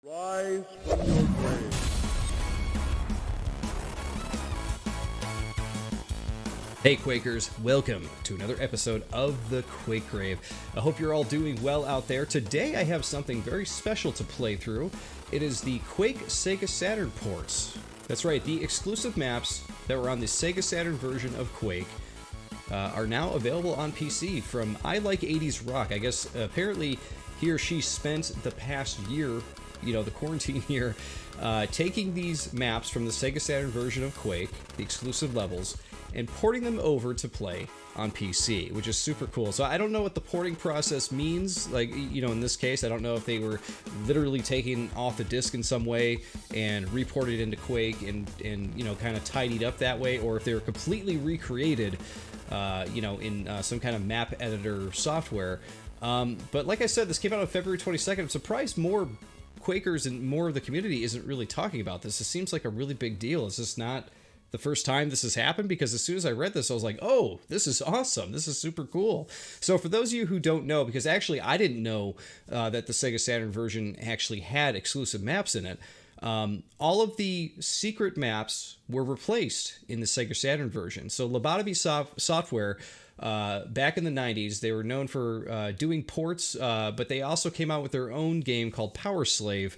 Rise from your grave. Hey Quakers, welcome to another episode of the Quake Grave. I hope you're all doing well out there. Today I have something very special to play through. It is the Quake Sega Saturn ports. That's right, the exclusive maps that were on the Sega Saturn version of Quake are now available on PC from I Like 80s Rock. I guess apparently he or she spent the past year, the quarantine year, taking these maps from the Sega Saturn version of Quake, the exclusive levels, and porting them over to play on PC, which is super cool. So I don't know what the porting process means. In this case, I don't know if they were literally taken off the disc in some way and reported into Quake and kind of tidied up that way, or if they were completely recreated, in some kind of map editor software. But like I said, this came out on February 22nd. I'm surprised more Quakers and more of the community isn't really talking about this. It seems like a really big deal. Is this not the first time this has happened? Because as soon as I read this, I was like, oh, this is awesome. This is super cool. So for those of you who don't know, because actually I didn't know that the Sega Saturn version actually had exclusive maps in it, all of the secret maps were replaced in the Sega Saturn version. So Lobotomy Software, back in the 90s, they were known for doing ports, but they also came out with their own game called Power Slave,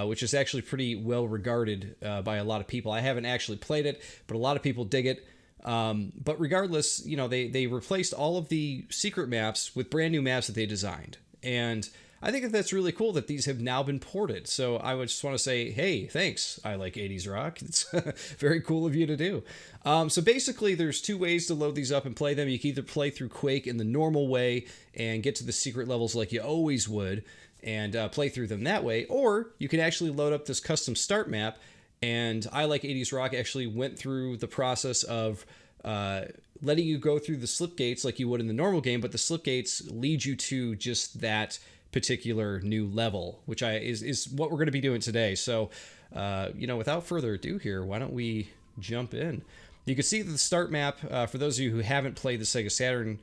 which is actually pretty well regarded by a lot of people. I haven't actually played it, but a lot of people dig it. But regardless, they replaced all of the secret maps with brand new maps that they designed. And I think that that's really cool that these have now been ported. So I would just want to say, hey, thanks. I Like 80s Rock. It's very cool of you to do. So basically, there's two ways to load these up and play them. You can either play through Quake in the normal way and get to the secret levels like you always would and play through them that way, or you can actually load up this custom start map. And I Like 80s Rock actually went through the process of letting you go through the slip gates like you would in the normal game, but the slip gates lead you to just that particular new level, which is what we're going to be doing today. So, without further ado here, why don't we jump in? You can see the start map, for those of you who haven't played the Sega Saturn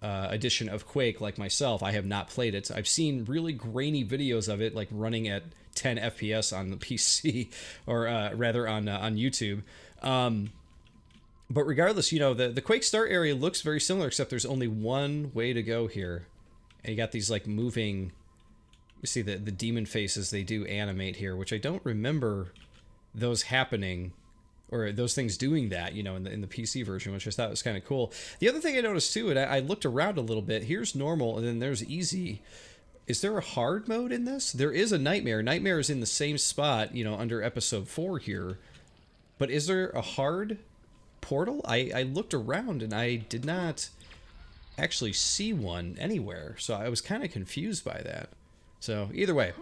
edition of Quake, like myself. I have not played it. I've seen really grainy videos of it, like running at 10 FPS on the PC, or rather on YouTube. But regardless, the Quake start area looks very similar, except there's only one way to go here. And you got these like moving, you see the demon faces they do animate here, which I don't remember those happening, or those things doing that, in the PC version, which I thought was kind of cool. The other thing I noticed too, and I looked around a little bit, here's normal, and then there's easy. Is there a hard mode in this? There is a nightmare. Nightmare is in the same spot, under episode 4 here. But is there a hard portal? I looked around and I did not actually see one anywhere, so I was kind of confused by that. So either way,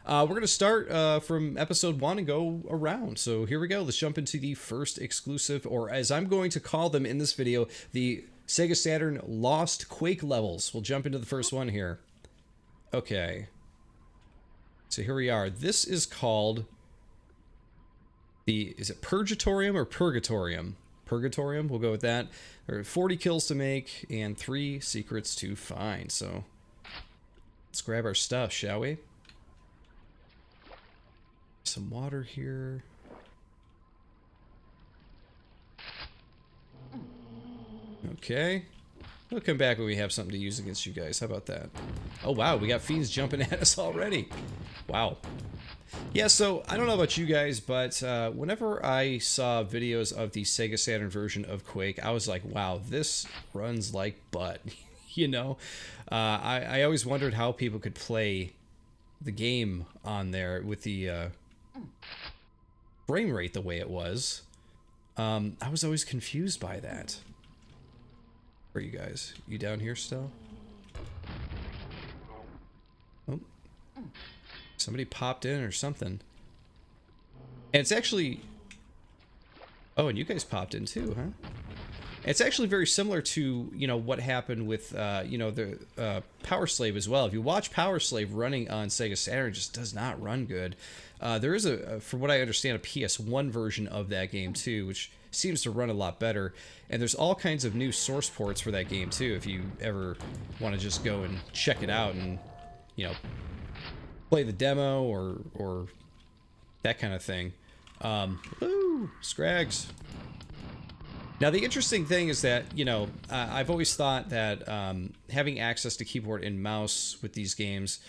we're going to start from episode 1 and go around. So here we go. Let's jump into the first exclusive, or as I'm going to call them in this video, the Sega Saturn Lost Quake levels. We'll jump into the first one here. Okay. So here we are. This is called is it Purgatorium or Purgatorium? Purgatorium, we'll go with that. There are 40 kills to make and 3 secrets to find. So let's grab our stuff, shall we? Some water here. Okay. We'll come back when we have something to use against you guys. How about that? Oh, wow. We got fiends jumping at us already. Wow. Yeah, so I don't know about you guys, but whenever I saw videos of the Sega Saturn version of Quake, I was like, wow, this runs like butt. I always wondered how people could play the game on there with the frame rate the way it was. I was always confused by that. Where are you guys? You down here still? Oh. Somebody popped in or something. And it's actually... Oh, and you guys popped in too, huh? It's actually very similar to, what happened with, the Power Slave as well. If you watch Power Slave running on Sega Saturn, it just does not run good. There is, from what I understand, a PS1 version of that game too, which seems to run a lot better. And there's all kinds of new source ports for that game too, if you ever want to just go and check it out and, play the demo or that kind of thing. Woo, Scrags. Now, the interesting thing is that, you know, I've always thought that having access to keyboard and mouse with these games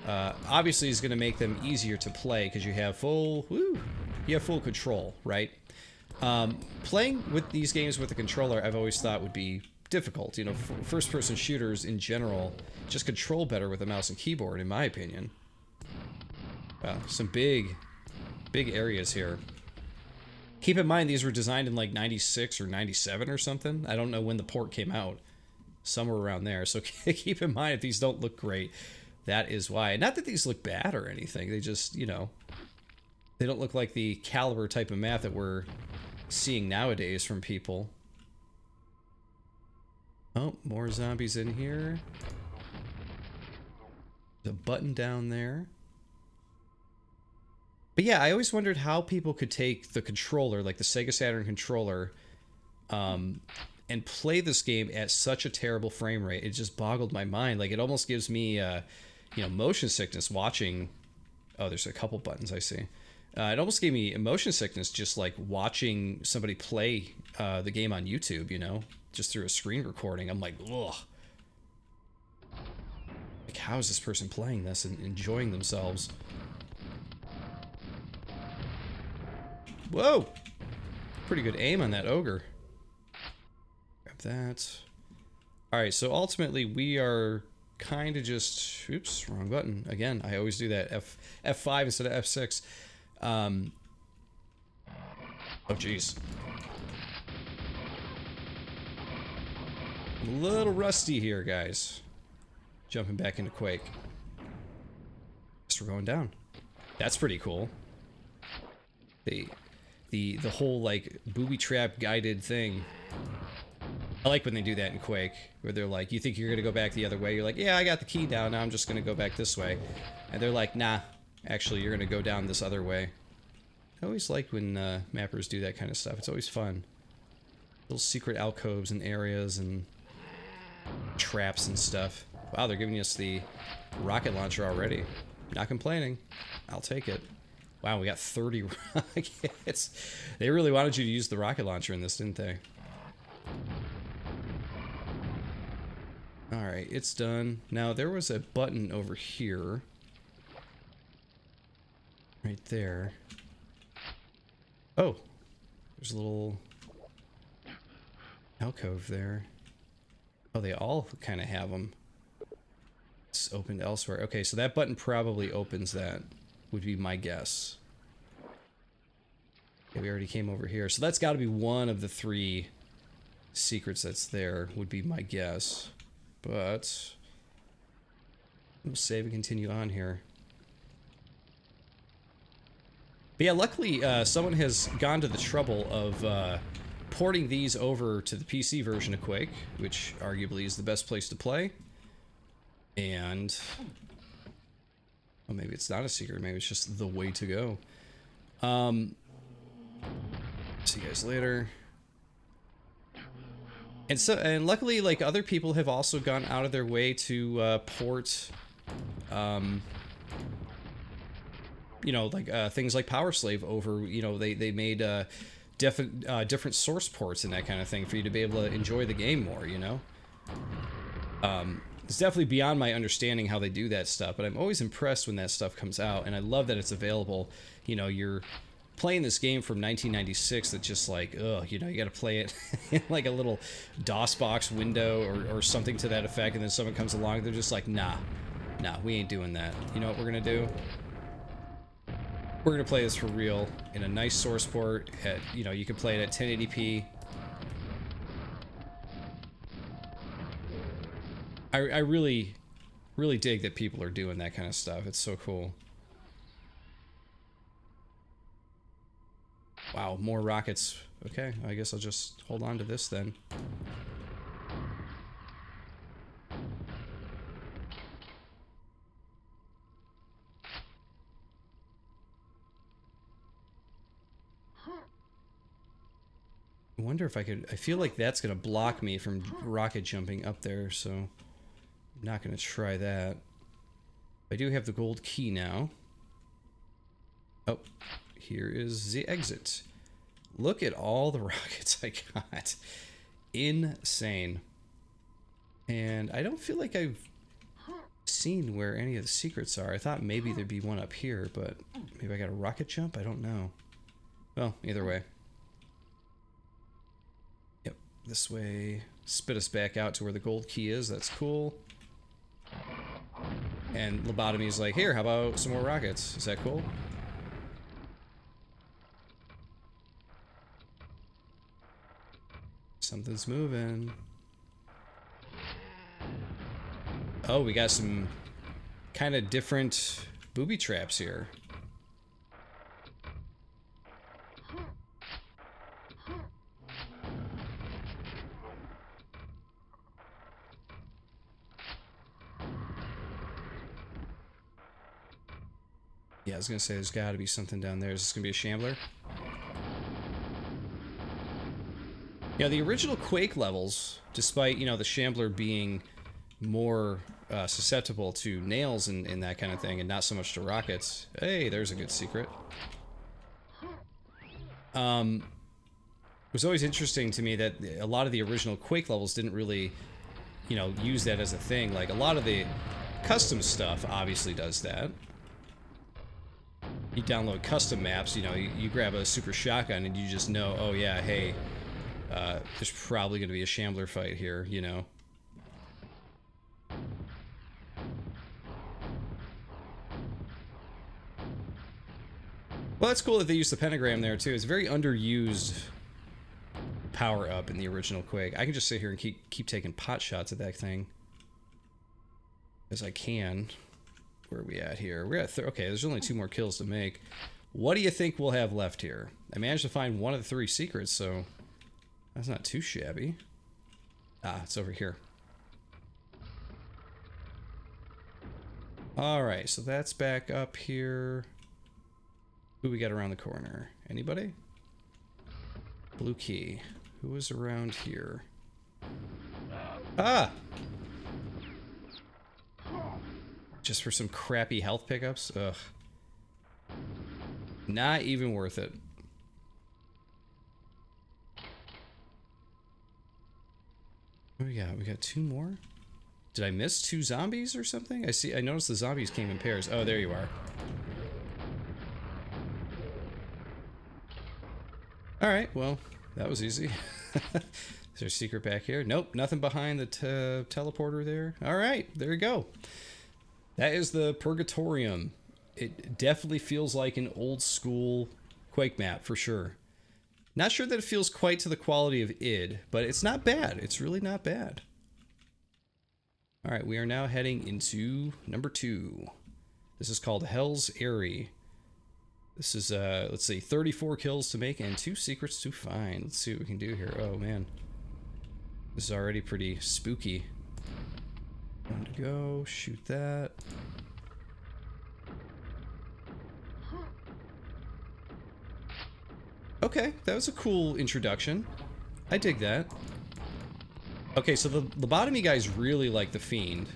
obviously is going to make them easier to play because you have full control, right? Playing with these games with a controller, I've always thought would be difficult. You know, first-person shooters in general just control better with a mouse and keyboard, in my opinion. Wow, some big areas here. Keep in mind, these were designed in like 96 or 97 or something. I don't know when the port came out. Somewhere around there. So keep in mind, if these don't look great, that is why. Not that these look bad or anything. They just, you know, they don't look like the caliber type of map that we're seeing nowadays from people. Oh, more zombies in here. There's a button down there. But yeah, I always wondered how people could take the controller, like the Sega Saturn controller, and play this game at such a terrible frame rate. It just boggled my mind. Like, it almost gives me, you know, motion sickness watching... Oh, there's a couple buttons I see. It almost gave me motion sickness just, like, watching somebody play the game on YouTube, you know? Just through a screen recording. I'm like, ugh. Like, how is this person playing this and enjoying themselves? Whoa! Pretty good aim on that ogre. Grab that. Alright, so ultimately we are kind of just... Oops, wrong button. Again, I always do that. F5 instead of F6. Oh, jeez. I'm a little rusty here, guys. Jumping back into Quake. Guess we're going down. That's pretty cool. The whole, like, booby trap guided thing. I like when they do that in Quake, where they're like, you think you're gonna go back the other way, you're like, yeah, I got the key down, now I'm just gonna go back this way. And they're like, nah, actually you're gonna go down this other way. I always like when mappers do that kind of stuff. It's always fun. Little secret alcoves and areas and traps and stuff. Wow, they're giving us the rocket launcher already. Not complaining. I'll take it. Wow, we got 30 rockets. They really wanted you to use the rocket launcher in this, didn't they? Alright, it's done. Now, there was a button over here. Right there. Oh! There's a little alcove there. Oh, they all kind of have them. It's opened elsewhere. Okay, so that button probably opens that. Would be my guess. Okay, we already came over here. So that's got to be one of the 3 secrets that's there, would be my guess. But we'll save and continue on here. But yeah, luckily someone has gone to the trouble of porting these over to the PC version of Quake, which arguably is the best place to play. And... well, maybe it's not a secret. Maybe it's just the way to go. See you guys later. And luckily, like, other people have also gone out of their way to port, you know, like things like Power Slave over. You know, they made different source ports and that kind of thing for you to be able to enjoy the game more. You know. It's definitely beyond my understanding how they do that stuff, but I'm always impressed when that stuff comes out, and I love that it's available. You know, you're playing this game from 1996 that's just like, ugh, you know, you gotta play it in like a little DOS box window or something to that effect, and then someone comes along, they're just like, nah, we ain't doing that. You know what we're gonna do? We're gonna play this for real in a nice source port at, you know, you can play it at 1080p. I really dig that people are doing that kind of stuff. It's so cool. Wow, more rockets. Okay, I guess I'll just hold on to this then. I wonder if I could... I feel like that's going to block me from rocket jumping up there, so... I'm not going to try that. I do have the gold key now. Oh, here is the exit. Look at all the rockets I got. Insane. And I don't feel like I've seen where any of the secrets are. I thought maybe there'd be one up here, but maybe I got a rocket jump? I don't know. Well, either way. Yep, this way. Spit us back out to where the gold key is. That's cool. And Lobotomy's like, here, how about some more rockets? Is that cool? Something's moving. Oh, we got some kind of different booby traps here. Yeah, I was gonna say there's gotta be something down there. Is this gonna be a shambler? Yeah, the original Quake levels, despite, you know, the shambler being more susceptible to nails and that kind of thing, and not so much to rockets. Hey, there's a good secret. It was always interesting to me that a lot of the original Quake levels didn't really, you know, use that as a thing. Like, a lot of the custom stuff obviously does that. You download custom maps, you know, you grab a super shotgun and you just know, oh yeah, hey, there's probably going to be a shambler fight here, you know. Well, that's cool that they used the pentagram there, too. It's a very underused power-up in the original Quake. I can just sit here and keep taking pot shots at that thing. As I can. Where are we at here? We're at... Okay, there's only 2 more kills to make. What do you think we'll have left here? I managed to find 1 of the 3 secrets, so... That's not too shabby. Ah, it's over here. Alright, so that's back up here. Who we got around the corner? Anybody? Blue key. Who is around here? Ah! Just for some crappy health pickups? Ugh. Not even worth it. What do we got? We got 2 more? Did I miss 2 zombies or something? I noticed the zombies came in pairs. Oh, there you are. Alright, well, that was easy. Is there a secret back here? Nope, nothing behind the teleporter there. Alright, there you go. That is the Purgatorium. It definitely feels like an old school Quake map, for sure. Not sure that it feels quite to the quality of id, but it's not bad. It's really not bad. Alright, we are now heading into number 2. This is called Hell's Aerie. This is, let's see, 34 kills to make and 2 secrets to find. Let's see what we can do here. Oh, man. This is already pretty spooky. 1 to go. Shoot that. Okay, that was a cool introduction. I dig that. Okay, so the lobotomy guys really like the Fiend.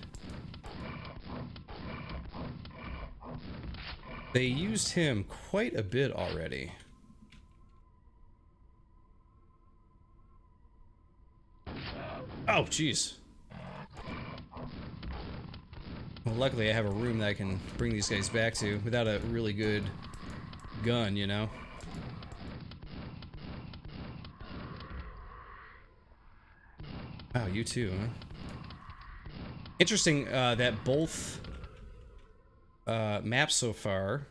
They used him quite a bit already. Oh, jeez. Well, luckily I have a room that I can bring these guys back to without a really good gun, you know? Oh, you too, huh? Interesting that both maps so far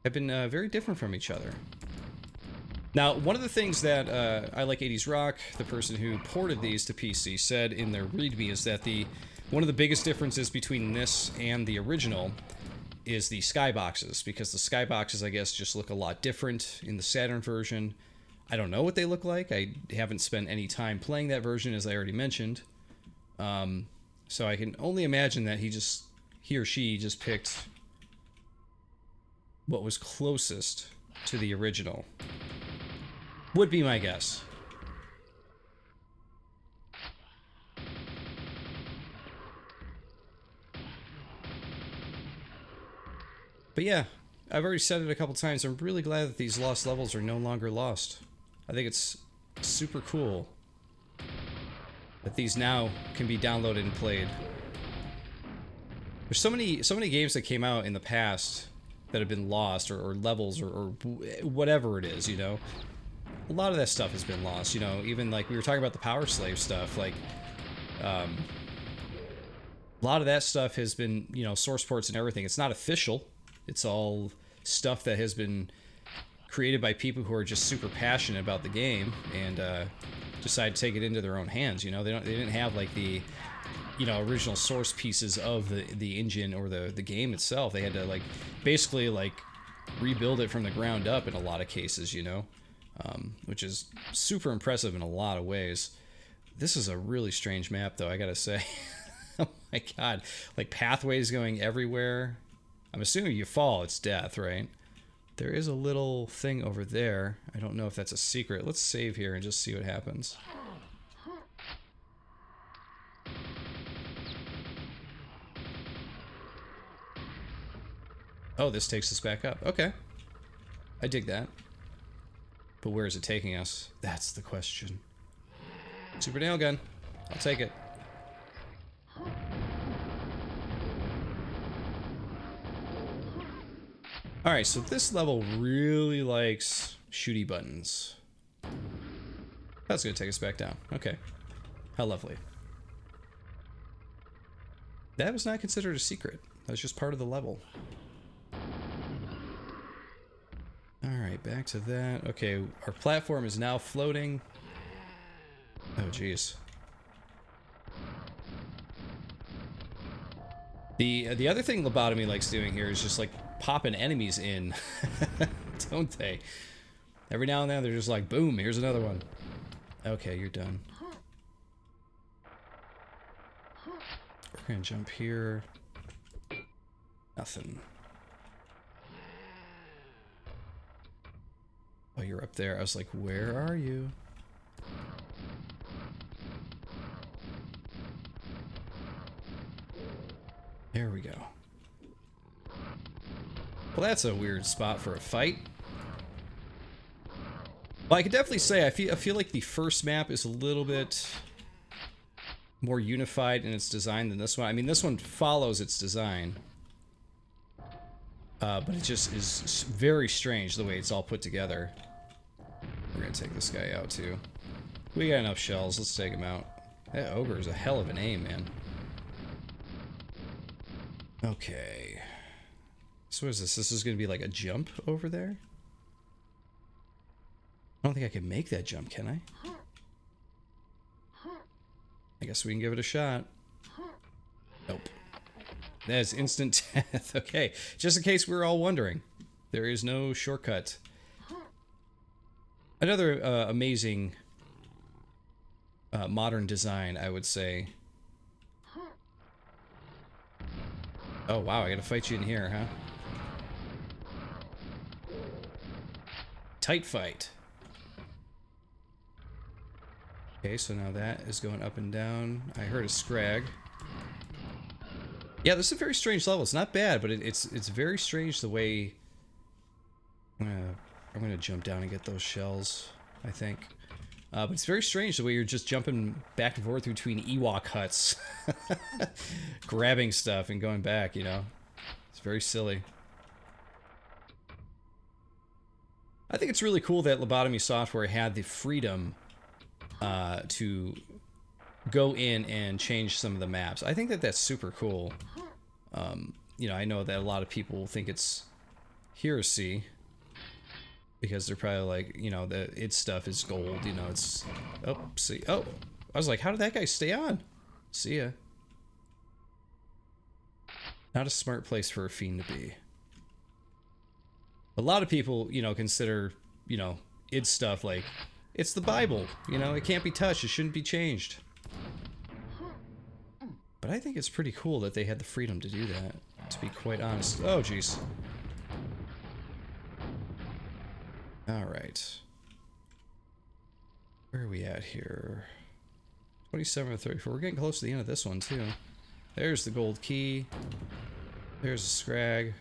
have been very different from each other. Now, one of the things that I Like 80s Rock, the person who ported these to PC, said in their README is that one of the biggest differences between this and the original is the skyboxes, because the skyboxes, I guess, just look a lot different in the Saturn version. I don't know what they look like. I haven't spent any time playing that version, as I already mentioned. So I can only imagine that he or she just picked what was closest to the original. Would be my guess. But yeah, I've already said it a couple times. I'm really glad that these lost levels are no longer lost. I think it's super cool that these now can be downloaded and played. There's so many games that came out in the past that have been lost, or levels, or whatever it is, you know. A lot of that stuff has been lost, you know. Even like we were talking about the Power Slave stuff, like a lot of that stuff has been, you know, source ports and everything. It's not official. It's all stuff that has been created by people who are just super passionate about the game and decide to take it into their own hands. You know, they didn't have like the, you know, original source pieces of the engine or the game itself. They had to like basically like rebuild it from the ground up in a lot of cases, you know, which is super impressive in a lot of ways. This is a really strange map, though, I gotta say. Oh my god, like pathways going everywhere. I'm assuming you fall, it's death, right? There is a little thing over there. I don't know if that's a secret. Let's save here and just see what happens. Oh, this takes us back up. Okay. I dig that. But where is it taking us? That's the question. Super nail gun. I'll take it. Alright, so this level really likes shooty buttons. That's gonna take us back down. Okay. How lovely. That was not considered a secret. That was just part of the level. Alright, back to that. Okay, our platform is now floating. Oh, jeez. The other thing Lobotomy likes doing here is just like popping enemies in, don't they? Every now and then they're just like, boom, here's another one. Okay, you're done. We're gonna jump here. Nothing. Oh, you're up there. I was like, where are you? There we go. Well, that's a weird spot for a fight. Well, I could definitely say I feel like the first map is a little bit more unified in its design than this one. I mean, this one follows its design. But it just is very strange the way it's all put together. We're gonna take this guy out too. We got enough shells, let's take him out. That ogre is a hell of an aim, man. Okay. So what is this? This is gonna be like a jump over there? I don't think I can make that jump, can I? I guess we can give it a shot. Nope. That is instant death. Okay, just in case we were all wondering, there is no shortcut. Another amazing modern design, I would say. Oh wow, I gotta fight you in here, huh? Tight fight. Okay, so now that is going up and down. I heard a scrag. Yeah, this is a very strange level. It's not bad, but it's very strange the way... I'm gonna jump down and get those shells, I think. But it's very strange the way you're just jumping back and forth between Ewok huts. Grabbing stuff and going back, you know? It's very silly. I think it's really cool that Lobotomy Software had the freedom to go in and change some of the maps. I think that that's super cool. You know, I know that a lot of people think it's heresy because they're probably like, you know, its stuff is gold, you know, it's... Oh, see. Oh, I was like, how did that guy stay on? See ya. Not a smart place for a fiend to be. A lot of people, you know, consider, you know, its stuff like, it's the Bible, you know, it can't be touched, it shouldn't be changed. But I think it's pretty cool that they had the freedom to do that, to be quite honest. Oh, jeez. Alright. Where are we at here? 27 or 34. We're getting close to the end of this one, too. There's the gold key. There's a scrag.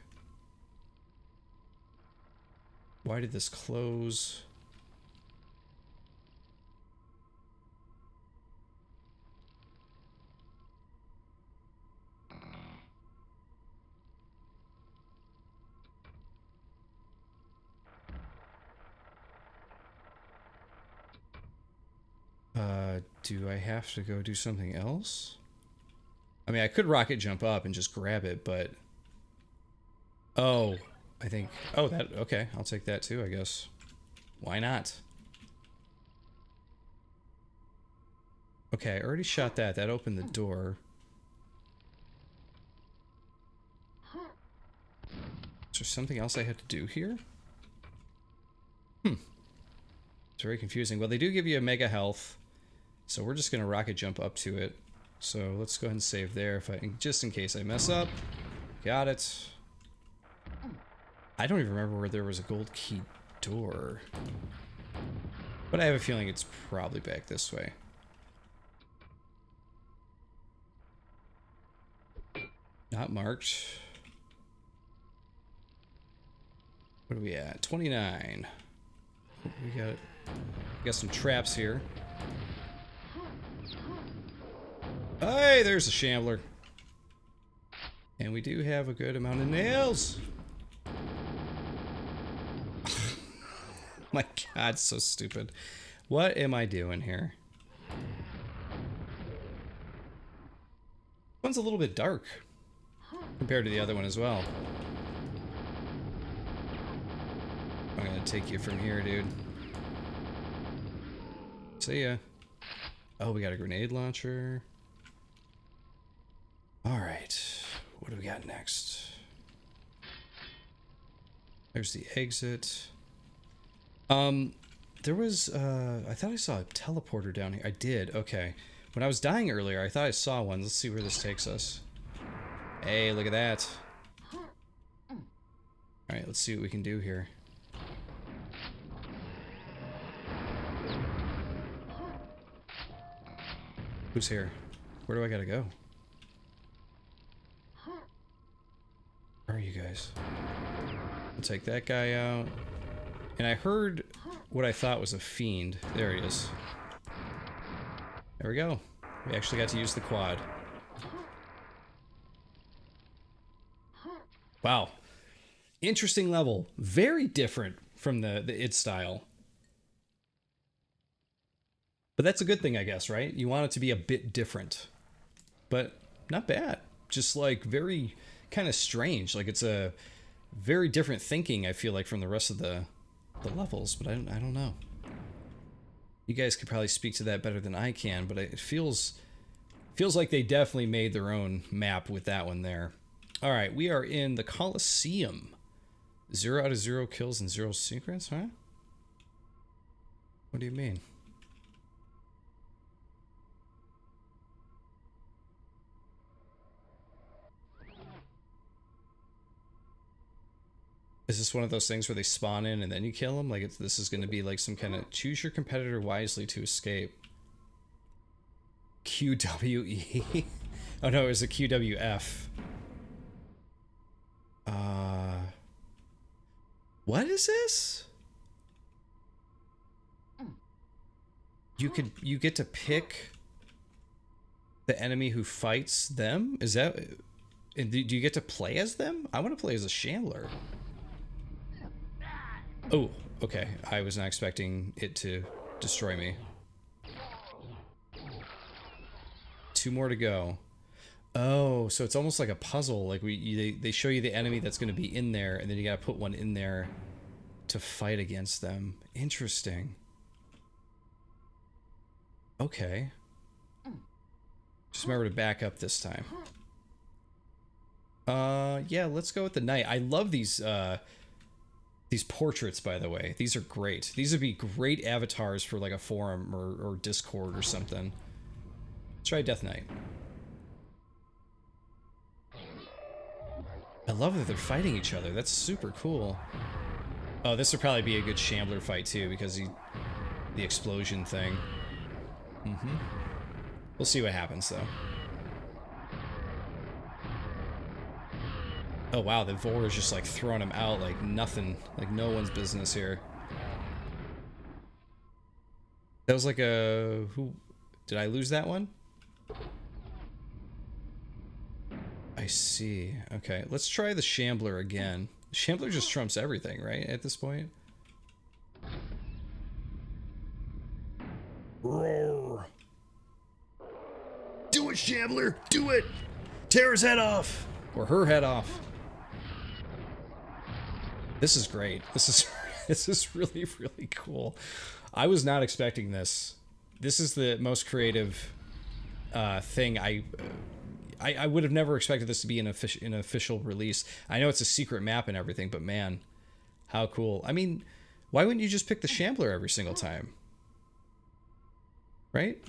Why did this close? Do I have to go do something else? I mean, I could rocket jump up and just grab it, but... Oh, I think... Oh, that... Okay, I'll take that too, I guess. Why not? Okay, I already shot that. That opened the door. Is there something else I had to do here? It's very confusing. Well, they do give you a mega health, so we're just going to rocket jump up to it. So let's go ahead and save there, if I, just in case I mess up. Got it. I don't even remember where there was a gold key door. But I have a feeling it's probably back this way. Not marked. What are we at? 29. We got some traps here. Hey, there's a shambler. And we do have a good amount of nails. My God, so stupid. What am I doing here? This one's a little bit dark compared to the other one as well. I'm gonna take you from here, dude. See ya. Oh, we got a grenade launcher. Alright. What do we got next? There's the exit. There was, I thought I saw a teleporter down here. I did, okay. When I was dying earlier, I thought I saw one. Let's see where this takes us. Hey, look at that. Alright, let's see what we can do here. Who's here? Where do I gotta go? Where are you guys? I'll take that guy out. And I heard what I thought was a fiend. There he is. There we go. We actually got to use the quad. Wow. Interesting level. Very different from the id style. But that's a good thing, I guess, right? You want it to be a bit different. But not bad. Just like very kind of strange. Like it's a very different thinking, I feel like, from the rest of the levels. But I don't know. You guys could probably speak to that better than I can. But it feels like they definitely made their own map with that one there. All right, we are in the Coliseum. 0 out of 0 kills and 0 secrets, huh? What do you mean? Is this one of those things where they spawn in and then you kill them? Like this is going to be like some kind of choose your competitor wisely to escape. QWE. Oh no, it was a QWF. What is this? You get to pick the enemy who fights them? Is that, do you get to play as them? I want to play as a Chandler. Oh, okay. I was not expecting it to destroy me. 2 more to go. Oh, so it's almost like a puzzle. Like they show you the enemy that's going to be in there, and then you got to put one in there to fight against them. Interesting. Okay. Just remember to back up this time. Yeah, let's go with the knight. I love these portraits, by the way. These are great. These would be great avatars for like a forum or Discord or something. Let's try Death Knight. I love that they're fighting each other. That's super cool. Oh, this would probably be a good Shambler fight too, because the explosion thing. We'll see what happens though. Oh wow, the Vor is just like throwing him out like nothing, like no one's business here. That was like a... who... did I lose that one? I see. Okay, let's try the Shambler again. Shambler just trumps everything, right, at this point? Roar! Do it, Shambler! Do it! Tear his head off! Or her head off. This is great. This is this is really, really cool. I was not expecting this. This is the most creative thing I would have never expected this to be an official release. I know it's a secret map and everything, but man, how cool. I mean, why wouldn't you just pick the Shambler every single time? Right?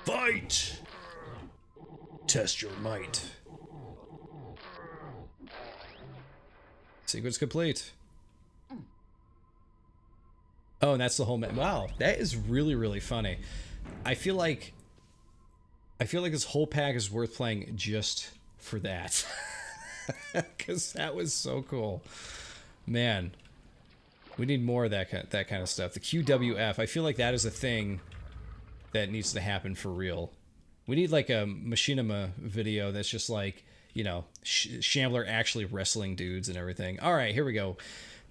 Fight! Test your might. Sequence complete. Oh, and that's the whole map. Wow, that is really, really funny. I feel like this whole pack is worth playing just for that. Because that was so cool. Man, we need more of that kind of stuff. The QWF, I feel like that is a thing that needs to happen for real. We need like a Machinima video that's just like, you know, Shambler actually wrestling dudes and everything. All right, here we go.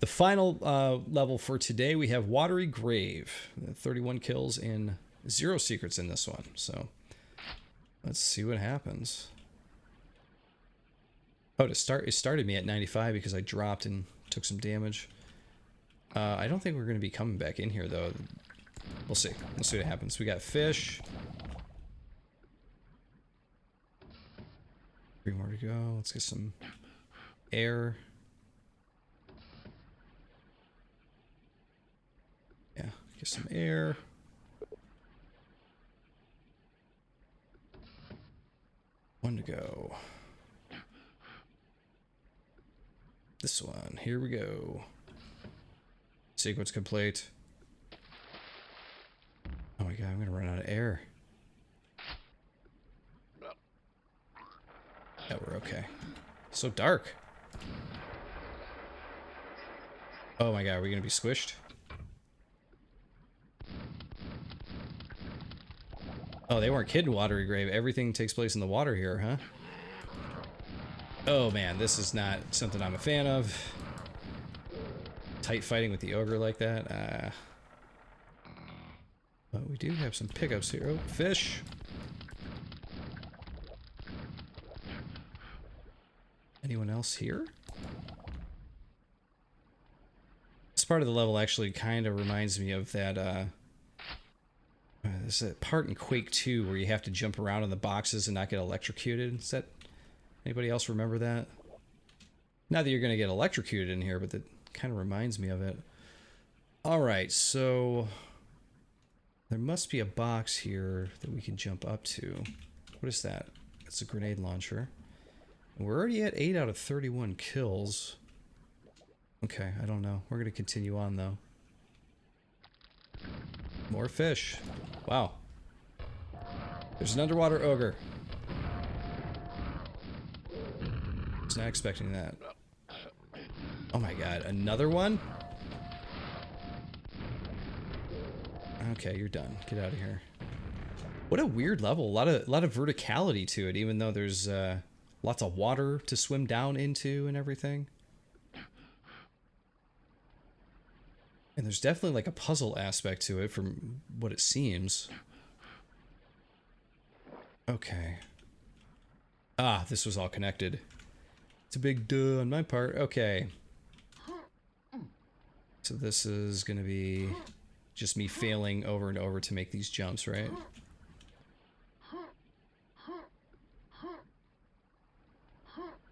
The final level for today, we have Watery Grave. 31 kills and 0 secrets in this one. So let's see what happens. Oh, it started me at 95 because I dropped and took some damage. I don't think we're going to be coming back in here, though. We'll see. We'll see what happens. We got fish. 3 more to go. Let's get some air. Yeah, get some air. One to go. This one. Here we go. Sequence complete. Oh my god, I'm gonna run out of air. Yeah, we're okay. So dark. Oh my god, are we gonna be squished? Oh, they weren't kidding, Watery Grave. Everything takes place in the water here, huh? Oh man, this is not something I'm a fan of. Tight fighting with the ogre like that. But we do have some pickups here. Oh, fish. Anyone else here? This part of the level actually kind of reminds me of that, there's a part in Quake 2 where you have to jump around in the boxes and not get electrocuted. Is that... anybody else remember that? Not that you're going to get electrocuted in here, but that kind of reminds me of it. Alright, so... there must be a box here that we can jump up to. What is that? It's a grenade launcher. We're already at 8 out of 31 kills. Okay, I don't know. We're going to continue on, though. More fish. Wow. There's an underwater ogre. I was not expecting that. Oh my god, another one? Okay, you're done. Get out of here. What a weird level. A lot of verticality to it, even though there's lots of water to swim down into and everything. And there's definitely like a puzzle aspect to it from what it seems. Okay. Ah, this was all connected. It's a big duh on my part. Okay. So this is gonna be just me failing over and over to make these jumps, right?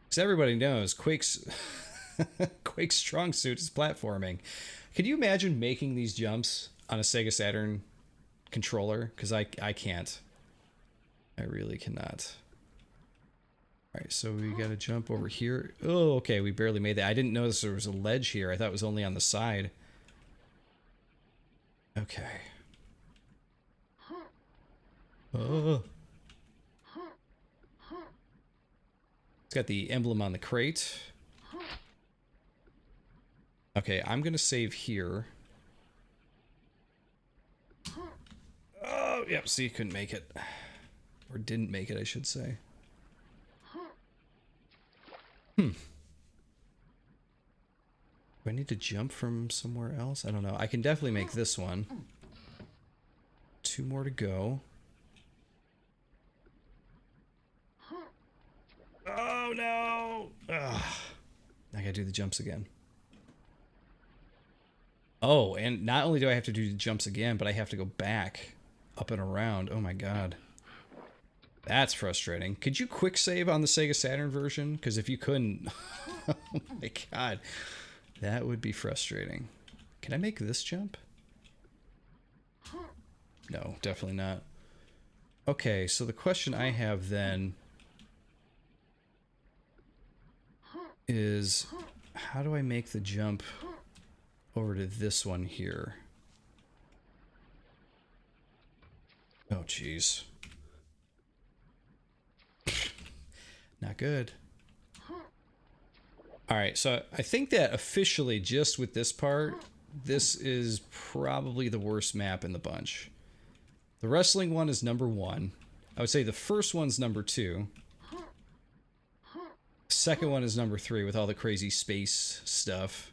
Because everybody knows Quake's Quake's strong suit is platforming. Could you imagine making these jumps on a Sega Saturn controller? Because I can't. I really cannot. Alright, so we gotta jump over here. Oh, okay, we barely made that. I didn't notice there was a ledge here. I thought it was only on the side. Okay. Oh. It's got the emblem on the crate. Okay, I'm gonna save here. Oh, yep, see, couldn't make it. Or didn't make it, I should say. Do I need to jump from somewhere else? I don't know. I can definitely make this one. 2 more to go. Oh, no! Ugh. I gotta do the jumps again. Oh, and not only do I have to do the jumps again, but I have to go back up and around. Oh my god. That's frustrating. Could you quick save on the Sega Saturn version? Because if you couldn't, oh my god, that would be frustrating. Can I make this jump? No, definitely not. Okay, so the question I have then is, how do I make the jump over to this one here? Oh, jeez. Not good. Alright, so I think that officially, just with this part, this is probably the worst map in the bunch. The wrestling one is number 1. I would say the first one's number 2. The second one is number 3 with all the crazy space stuff.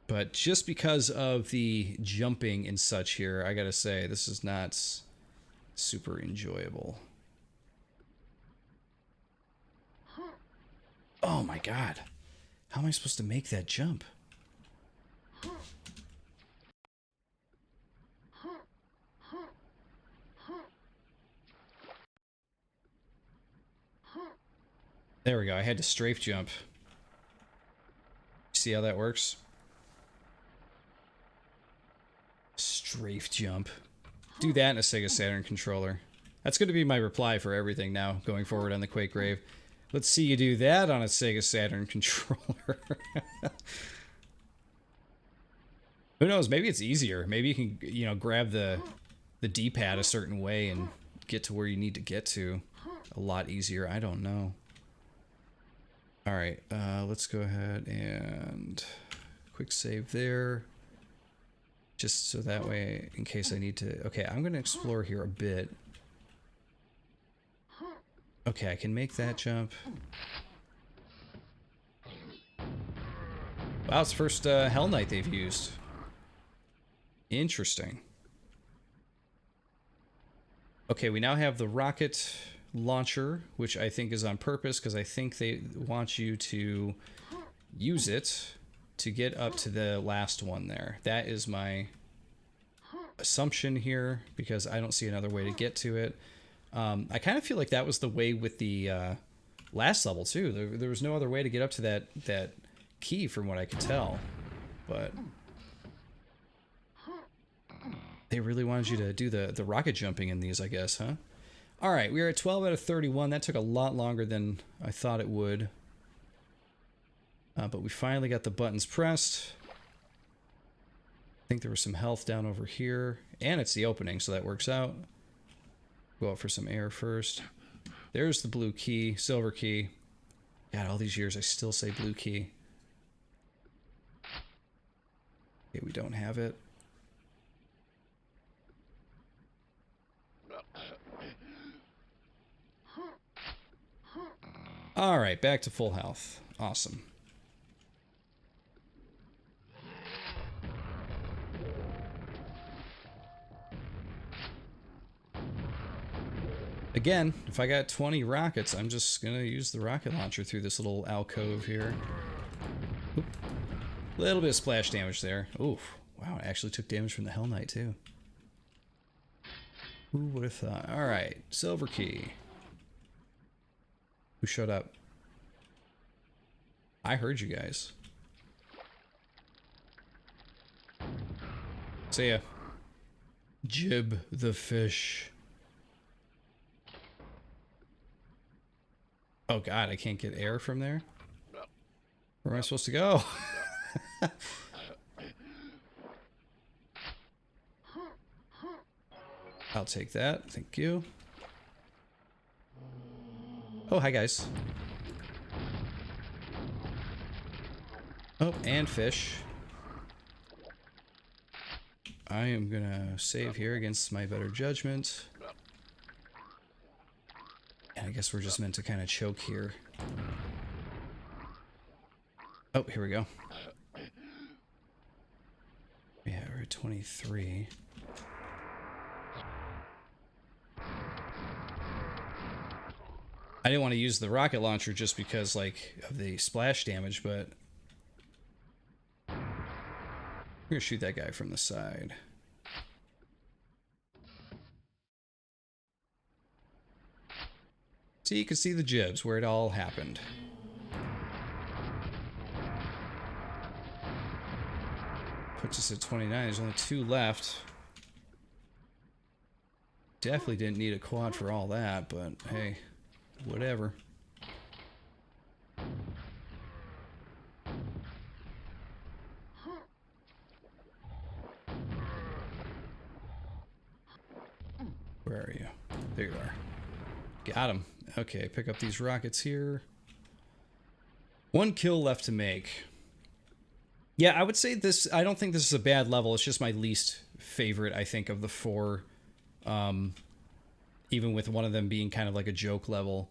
But just because of the jumping and such here, I gotta say, this is not super enjoyable. Oh my god. How am I supposed to make that jump? There we go. I had to strafe jump. See how that works? Strafe jump. Do that in a Sega Saturn controller. That's going to be my reply for everything now, going forward on the Quake Grave. Let's see you do that on a Sega Saturn controller. Who knows? Maybe it's easier. Maybe you can, you know, grab the D-pad a certain way and get to where you need to get to a lot easier. I don't know. All right, let's go ahead and quick save there. Just so that way, in case I need to... Okay, I'm going to explore here a bit. Okay, I can make that jump. Wow, it's the first Hell Knight they've used. Interesting. Okay, we now have the rocket launcher, which I think is on purpose, because I think they want you to use it to get up to the last one there. That is my assumption here, because I don't see another way to get to it. I kind of feel like that was the way with the last level too. There was no other way to get up to that key from what I could tell. But they really wanted you to do the rocket jumping in these, I guess, huh? Alright, we are at 12 out of 31. That took a lot longer than I thought it would. But we finally got the buttons pressed. I think there was some health down over here. And it's the opening, so that works out. Go out for some air first. There's the blue key, silver key. God, all these years I still say blue key. Okay, we don't have it. Alright, back to full health. Awesome. Again, if I got 20 rockets, I'm just gonna use the rocket launcher through this little alcove here. Oop. Little bit of splash damage there. Oof. Wow, I actually took damage from the Hell Knight too. Who would have thought? Alright, silver key. Who showed up? I heard you guys. See ya. Jib the fish. Oh god, I can't get air from there? Where am I supposed to go? I'll take that. Thank you. Oh, hi, guys. Oh, and fish. I am gonna save here against my better judgment. And I guess we're just meant to kind of choke here. Oh, here we go. Yeah, we're at 23. I didn't want to use the rocket launcher just because, like, of the splash damage, but we're gonna shoot that guy from the side. So you can see the jibs where it all happened. Puts us at 29. There's only 2 left. Definitely didn't need a quad for all that, but hey, whatever. Where are you? There you are. Got him. Okay, pick up these rockets here. 1 kill left to make. Yeah, I would say this, I don't think this is a bad level. It's just my least favorite, I think, of the 4. Even with one of them being kind of like a joke level.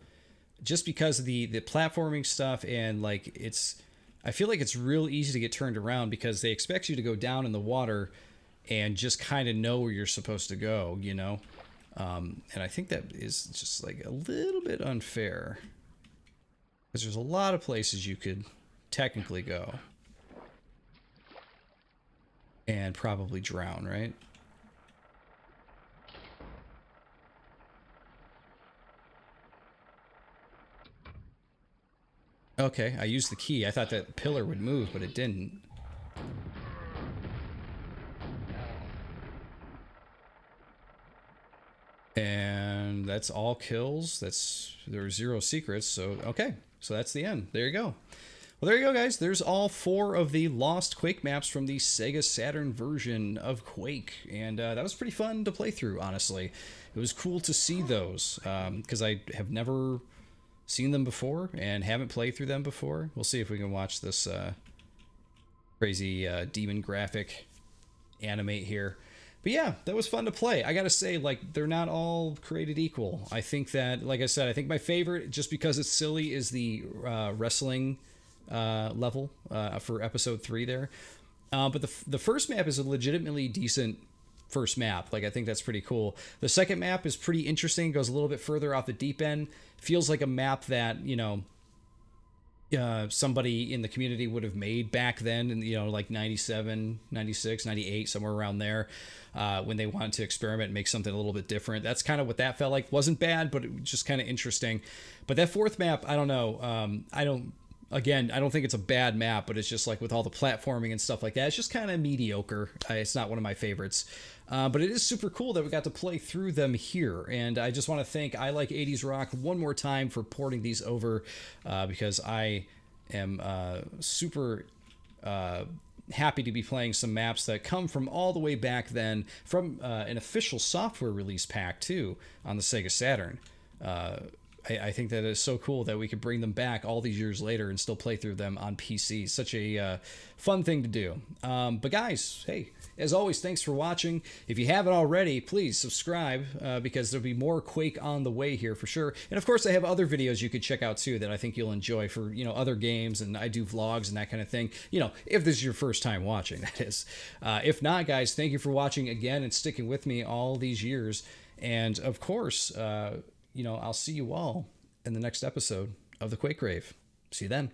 Just because of the platforming stuff and, like, it's... I feel like it's real easy to get turned around because they expect you to go down in the water and just kind of know where you're supposed to go, you know? And I think that is just, like, a little bit unfair. Because there's a lot of places you could technically go. And probably drown, right? Okay, I used the key. I thought that pillar would move, but it didn't. And that's all kills. There were 0 secrets, so okay. So that's the end. There you go. Well, there you go, guys. There's all 4 of the lost Quake maps from the Sega Saturn version of Quake. And that was pretty fun to play through, honestly. It was cool to see those, because I have never seen them before and haven't played through them before. We'll see if we can watch this crazy demon graphic animate here. But yeah, that was fun to play. I gotta say, like, they're not all created equal. I think that, like I said, I think my favorite, just because it's silly, is the wrestling level for episode 3 there. But the first map is a legitimately decent first map. Like, I think that's pretty cool. The second map is pretty interesting, goes a little bit further off the deep end. Feels like a map that, you know, somebody in the community would have made back then, and, you know, like 97, 96, 98, somewhere around there, when they wanted to experiment and make something a little bit different. That's kind of what that felt like. Wasn't bad, but it was just kind of interesting. But that fourth map, I don't know. I don't think it's a bad map, but it's just like with all the platforming and stuff like that, it's just kind of mediocre. It's not one of my favorites. But it is super cool that we got to play through them here. And I just want to thank I Like 80s Rock one more time for porting these over, because I am super happy to be playing some maps that come from all the way back then, from an official software release pack too on the Sega Saturn. I think that is so cool that we could bring them back all these years later and still play through them on PC. Such a fun thing to do. But guys, hey, as always, thanks for watching. If you haven't already, please subscribe, because there'll be more Quake on the way here for sure. And of course, I have other videos you could check out too that I think you'll enjoy for, you know, other games, and I do vlogs and that kind of thing. You know, if this is your first time watching, that is. If not, guys, thank you for watching again and sticking with me all these years. And of course, you know, I'll see you all in the next episode of the Quake Grave. See you then.